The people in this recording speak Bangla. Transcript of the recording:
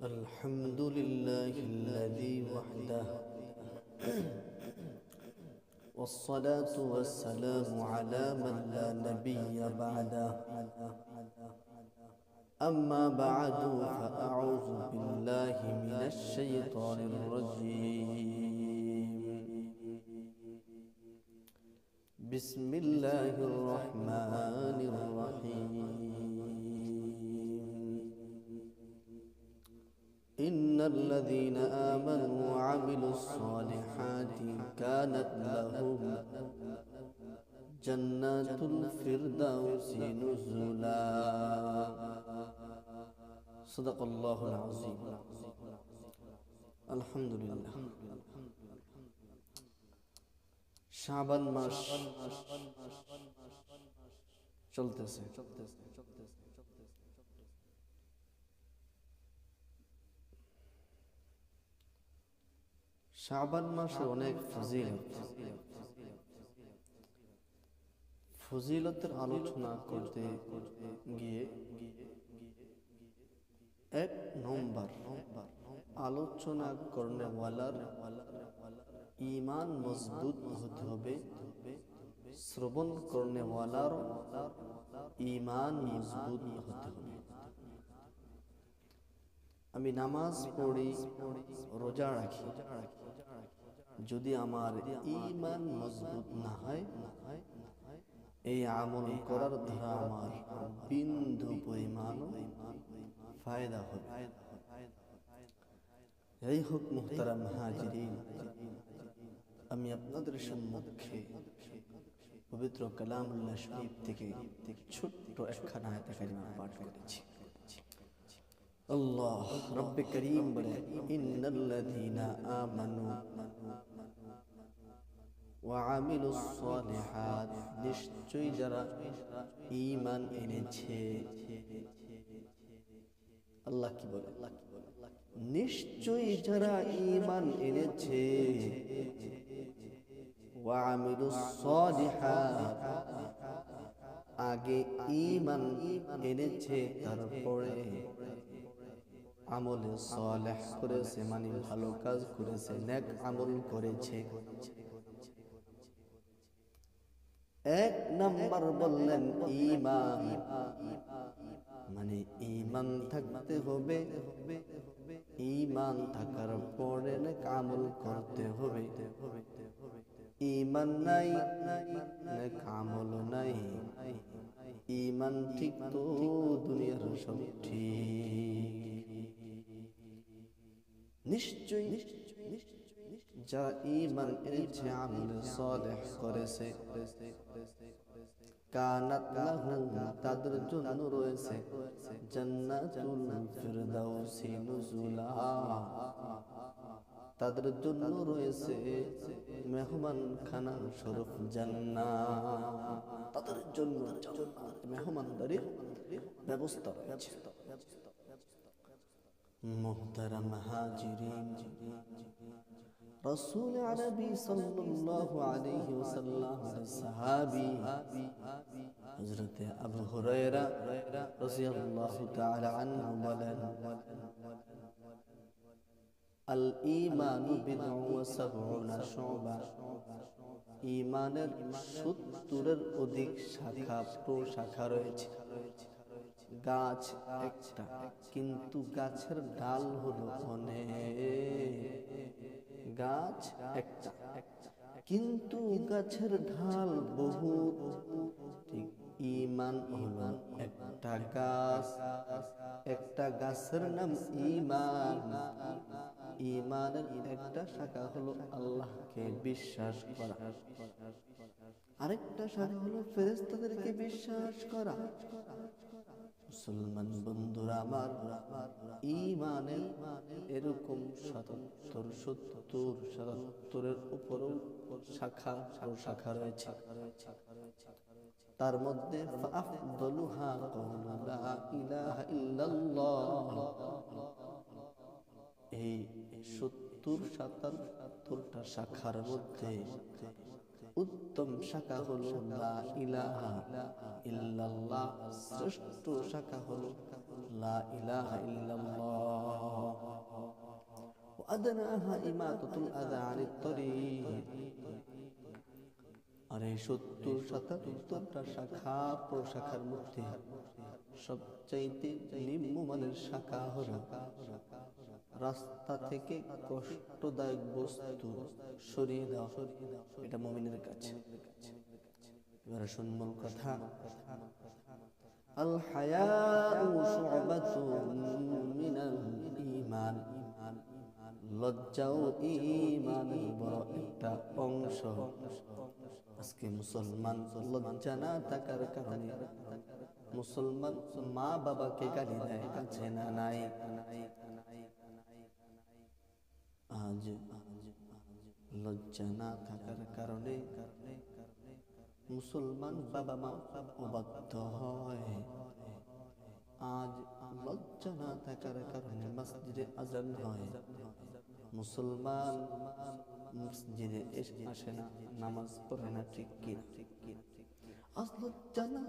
الحمد لله الذي وحده والصلاة والسلام على من لا نبي بعده أما بعد فأعوذ بالله من الشيطان الرجيم بسم الله الرحمن الرحيم إن الذين آمنوا وعملوا الصالحات كانت لهم جنات الفردوس نزلا صدق الله العظيم الحمد لله শাবান মাস চলতেছে শাবান মাসে অনেক ফজিলতের আলোচনা করতে গিয়ে এক নম্বর আলোচনা করনে ওয়ালার ঈমান মজবুত হতে হবে, শ্রবণ করনে ওয়ালার ঈমান মজবুত হতে হবে। আমি নামাজ পড়ি, রোজা রাখি, যদি আমার ঈমান মজবুত না হয় এই আমল করার দ্বারা আমার বিন্দু পরিমাণ ফায়দা হবে। এই হোক মুহতারাম হাজিরিন, আমি আপনাদের সম্মুখে পবিত্র কালামুল্লাহ শরীফ থেকে ছোট্ট একখানা আয়াত কারিমা পাঠ করেছি। আল্লাহ রব্বে করিম বলে, ইন্নাল্লাযীনা আমানু ওয়া আমিলুস সালিহাত, নিশ্চয়ই যারা ঈমান এনেছে। আল্লাহ কি বলে? নিশ্চয়ই যারা ঈমান এনেছে, ওয়া আমিলুস সালিহাত, আগে ঈমান এনেছে তারপরে আমলে সালেহ করেছে, মানে ভালো কাজ করেছে, নেক আমল করেছে। এক নাম্বার বললেন ঈমান, মানে ঈমান থাকতে হবে, ঈমান থাকার পরে নেক আমল করতে হবে। ঈমান নাই, নেক আমল নাই। ঈমান ঠিক তো দুনিয়ার সব ঠিক। নিশ্চয়ই যারা ঈমান এনেছে, আমল সালেহ করেছে, কানাত লাহুম, তাদের জন্য রয়েছে জান্নাতুল ফিরদাউসি নুজুলা, তাদের জন্য রয়েছে মেহমান খানা স্বরূপ জান্নাত, তাদের জন্য জান্নাত, মেহমানদারির ব্যবস্থা রয়েছে। মুহতারাম হাজিরিন, রাসূল আরবি সাল্লাল্লাহু আলাইহি ওয়াসাল্লামের সাহাবী হযরত আবু হুরায়রা রাদিয়াল্লাহু তাআলা আনহু বলেন, আল ঈমানু বিদ'উ ওয়া সাবউনা শু'বা, ঈমানের ৭০-এর অধিক শাখা প্রশাখা রয়েছে। গাছ একটা, কিন্তু গাছের ডাল হলো অনেক। গাছ একটা, কিন্তু গাছের ঢাল বহু। ঠিক ঈমান হলো একটা গাছ, একটা গাছের নাম ঈমান। ঈমানের একটা শাখা হলো আল্লাহকে বিশ্বাস করা, আরেকটা শাখা হলো ফেরেশতাদেরকে বিশ্বাস করা। মুসলমান বন্ধুরা আমার, ঈমানের এরকম ৭৭-৭৭-৭৭-এর উপরও শাখা শাখা রয়েছে। তার মধ্যে আফদলুহা কাউলু লা ইলাহা ইল্লাল্লাহ, এই ৭০-৭৭টা শাখার মধ্যে উত্তম শাখা হলো লা ইলাহা ইল্লাল্লাহ, শ্রেষ্ঠ শাখা হলো লা ইলাহা ইল্লাল্লাহ। আদনাহা ইমাতাতুল আযা আনিত তরিক। আর এই ৭০-৭৭টা শাখা প্রশাখার মধ্যে সবচাইতে নিম্নমানের শাখা হলো রাস্তা থেকে কষ্টদায়ক বস্তু সরিয়ে দেওয়া। এটা মুমিনের কাছে। এবারে শুনবো কথা। আল হায়াউ শু'বাতুন মিনাল ঈমান। লজ্জাও ঈমানের বড় একটা অংশ। আজকে মুসলমান লজ্জা না থাকার কারণে মুসলমান মা বাবাকে গালি দেয়, আছে না নাই? আজ লজ্জা না থাকার কারণে মুসলমান বাবা মা অবাধ্য হয়। আজ লজ্জা না থাকার কারণে মসজিদে আজান হয়, মুসলমান মসজিদে আসে না, নামাজ পড়ে না। ঠিক কি? আজ লজ্জা না